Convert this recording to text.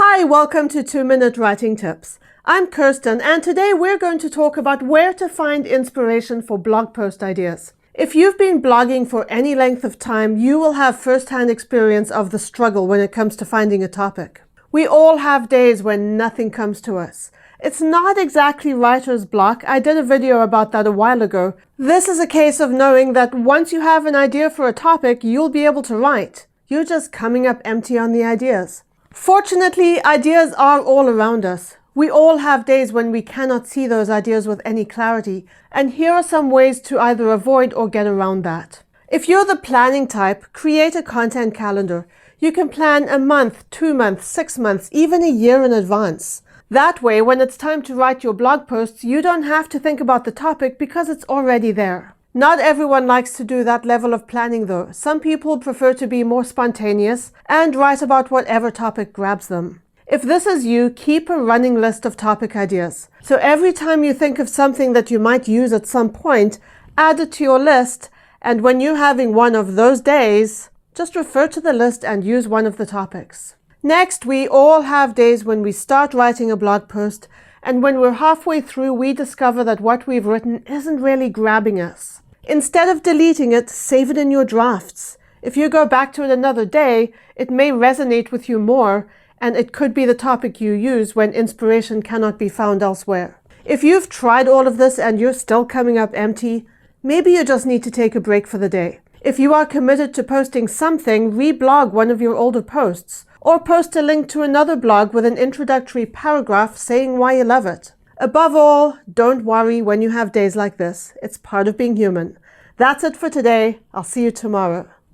Hi, welcome to 2-Minute Writing Tips. I'm Kirsten, and today we're going to talk about where to find inspiration for blog post ideas. If you've been blogging for any length of time, you will have first-hand experience of the struggle when it comes to finding a topic. We all have days when nothing comes to us. It's not exactly writer's block. I did a video about that a while ago. This is a case of knowing that once you have an idea for a topic, you'll be able to write. You're just coming up empty on the ideas. Fortunately, ideas are all around us. We all have days when we cannot see those ideas with any clarity, and here are some ways to either avoid or get around that. If you're the planning type, create a content calendar. You can plan a month, 2 months, 6 months, even a year in advance. That way, when it's time to write your blog posts, you don't have to think about the topic because it's already there. Not everyone likes to do that level of planning though. Some people prefer to be more spontaneous and write about whatever topic grabs them. If this is you, keep a running list of topic ideas. So every time you think of something that you might use at some point, add it to your list, and when you're having one of those days, just refer to the list and use one of the topics. Next, we all have days when we start writing a blog post, and when we're halfway through, we discover that what we've written isn't really grabbing us. Instead of deleting it, save it in your drafts. If you go back to it another day, it may resonate with you more, and it could be the topic you use when inspiration cannot be found elsewhere. If you've tried all of this and you're still coming up empty, maybe you just need to take a break for the day. If you are committed to posting something, reblog one of your older posts, or post a link to another blog with an introductory paragraph saying why you love it. Above all, don't worry when you have days like this. It's part of being human. That's it for today. I'll see you tomorrow.